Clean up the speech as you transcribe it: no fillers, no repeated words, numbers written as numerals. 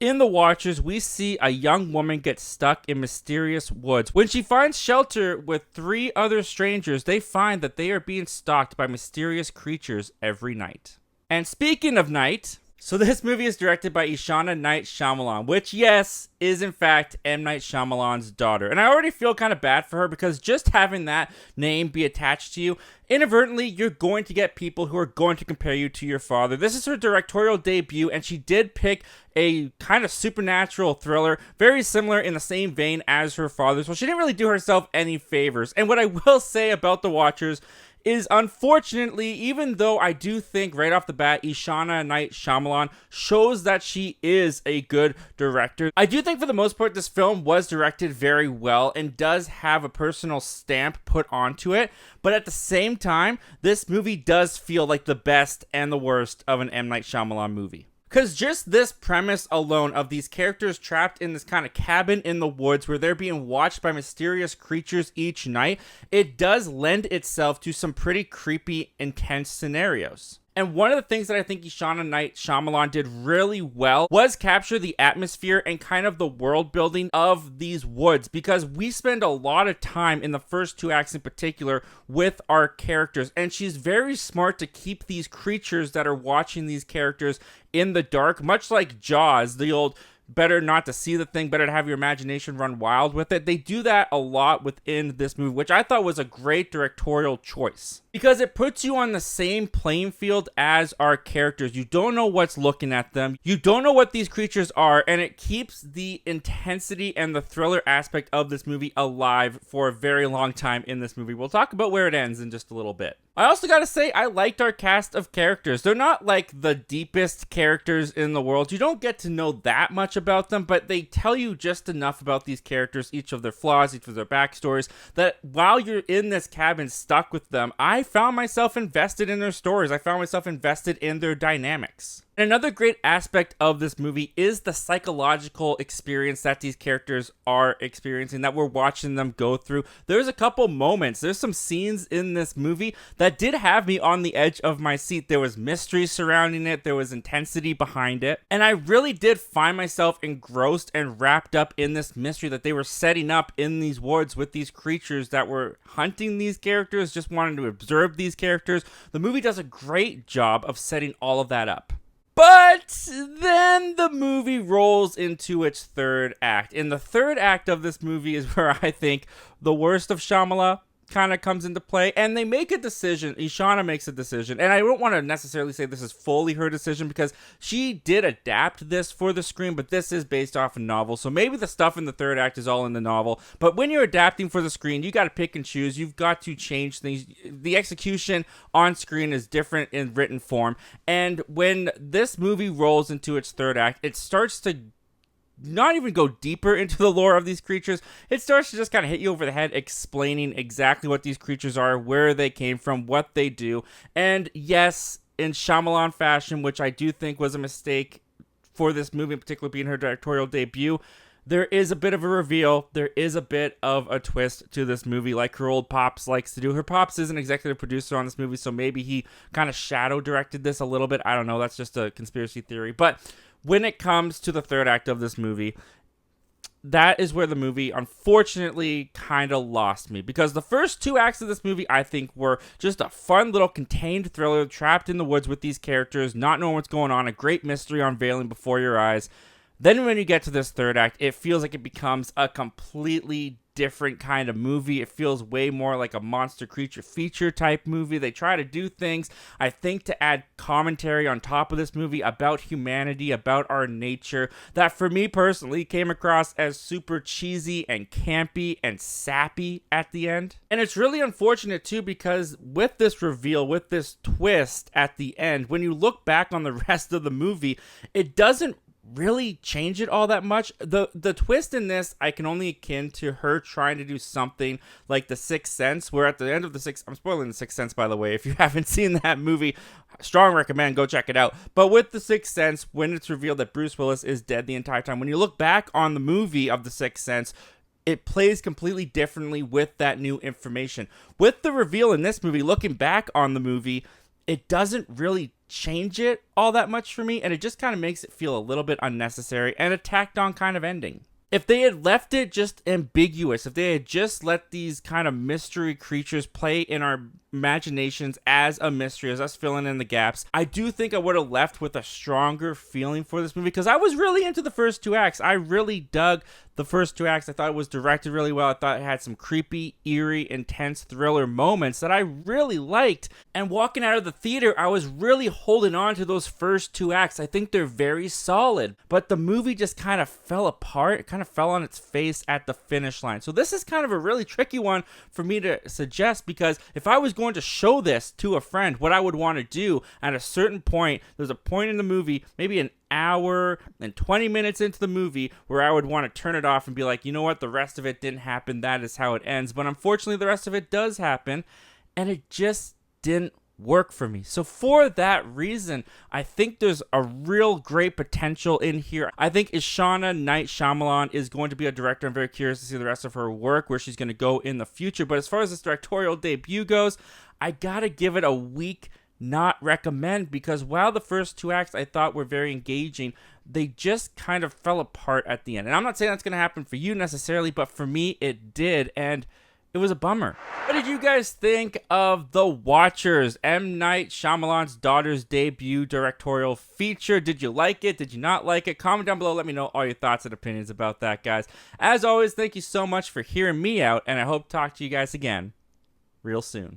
In The Watchers, we see a young woman get stuck in mysterious woods. When she finds shelter with three other strangers, they find that they are being stalked by mysterious creatures every night. And speaking of night, so this movie is directed by Ishana Shyamalan, which, yes, is in fact M. Night Shyamalan's daughter. And I already feel kind of bad for her because just having that name be attached to you, inadvertently, you're going to get people who are going to compare you to your father. This is her directorial debut, and she did pick a kind of supernatural thriller, very similar in the same vein as her father. So she didn't really do herself any favors. And what I will say about The Watchers is, unfortunately, even though I do think right off the bat Ishana Shyamalan shows that she is a good director, I do think for the most part this film was directed very well and does have a personal stamp put onto it, but at the same time, this movie does feel like the best and the worst of an M. Night Shyamalan movie. Because just this premise alone of these characters trapped in this kind of cabin in the woods where they're being watched by mysterious creatures each night, it does lend itself to some pretty creepy, intense scenarios. And one of the things that I think Ishana Shyamalan did really well was capture the atmosphere and kind of the world building of these woods, because we spend a lot of time in the first two acts in particular with our characters, and she's very smart to keep these creatures that are watching these characters in the dark, much like Jaws, the old better not to see the thing, better to have your imagination run wild with it. They do that a lot within this movie, which I thought was a great directorial choice, because it puts you on the same playing field as our characters. You don't know what's looking at them, you don't know what these creatures are, and it keeps the intensity and the thriller aspect of this movie alive for a very long time in this movie. We'll talk about where it ends in just a little bit. I also gotta say, I liked our cast of characters. They're not like the deepest characters in the world. You don't get to know that much about them, but they tell you just enough about these characters, each of their flaws, each of their backstories, that while you're in this cabin stuck with them, I found myself invested in their stories. I found myself invested in their dynamics. And another great aspect of this movie is the psychological experience that these characters are experiencing, that we're watching them go through. There's a couple moments, there's some scenes in this movie that did have me on the edge of my seat. There was mystery surrounding it, there was intensity behind it, and I really did find myself engrossed and wrapped up in this mystery that they were setting up in these woods with these creatures that were hunting these characters, just wanting to observe these characters. The movie does a great job of setting all of that up. But then the movie rolls into its third act. In the third act of this movie is where I think the worst of Shyamalan kind of comes into play, and they make a decision. Ishana makes a decision, and I don't want to necessarily say this is fully her decision because she did adapt this for the screen, but this is based off a novel, so maybe the stuff in the third act is all in the novel. But when you're adapting for the screen, you got to pick and choose. You've got to change things. The execution on screen is different in written form, and when this movie rolls into its third act, it starts to not even go deeper into the lore of these creatures. It starts to just kind of hit you over the head, explaining exactly what these creatures are, where they came from, what they do. And yes, in Shyamalan fashion, which I do think was a mistake for this movie, in particular being her directorial debut, there is a bit of a reveal. There is a bit of a twist to this movie, like her old Pops likes to do. Her Pops is an executive producer on this movie, so maybe he kind of shadow directed this a little bit. I don't know. That's just a conspiracy theory. But when it comes to the third act of this movie, that is where the movie unfortunately kind of lost me, because the first two acts of this movie I think were just a fun little contained thriller trapped in the woods with these characters, not knowing what's going on, a great mystery unveiling before your eyes. Then when you get to this third act, it feels like it becomes a completely different kind of movie. It feels way more like a monster creature feature type movie. They try to do things, I think, to add commentary on top of this movie about humanity, about our nature, that for me personally came across as super cheesy and campy and sappy at the end. And it's really unfortunate too, because with this reveal, with this twist at the end, when you look back on the rest of the movie, it doesn't really change it all that much. The twist in this I can only akin to her trying to do something like The Sixth Sense, where at the end of I'm spoiling The Sixth Sense, by the way. If you haven't seen that movie, strong recommend, go check it out. But with The Sixth Sense, when it's revealed that Bruce Willis is dead the entire time, when you look back on the movie of The Sixth Sense, it plays completely differently with that new information. With the reveal in this movie, looking back on the movie, it doesn't really change it all that much for me, and it just kind of makes it feel a little bit unnecessary and a tacked on kind of ending. If they had left it just ambiguous, if they had just let these kind of mystery creatures play in our imaginations as a mystery, as us filling in the gaps, I do think I would have left with a stronger feeling for this movie, because I was really into the first 2 acts. I really dug the first 2 acts. I thought it was directed really well. I thought it had some creepy, eerie, intense thriller moments that I really liked. And walking out of the theater, I was really holding on to those first 2 acts. I think they're very solid. But the movie just kind of fell apart. It kind of fell on its face at the finish line. So this is kind of a really tricky one for me to suggest, because if I was going to show this to a friend, what I would want to do at a certain point, there's a point in the movie, maybe an hour and 20 minutes into the movie, where I would want to turn it off and be like, you know what, the rest of it didn't happen, that is how it ends. But unfortunately, the rest of it does happen, and it just didn't work for me. So for that reason, I think there's a real great potential in here. I think Ishana Shyamalan is going to be a director. I'm very curious to see the rest of her work, where she's going to go in the future. But as far as this directorial debut goes, I gotta give it a weak not recommend, because while the first 2 acts I thought were very engaging, they just kind of fell apart at the end. And I'm not saying that's going to happen for you necessarily, but for me it did, and it was a bummer. What did you guys think of The Watchers, M. Night Shyamalan's daughter's debut directorial feature? Did you like it? Did you not like it? Comment down below. Let me know all your thoughts and opinions about that, guys. As always, thank you so much for hearing me out, and I hope to talk to you guys again real soon.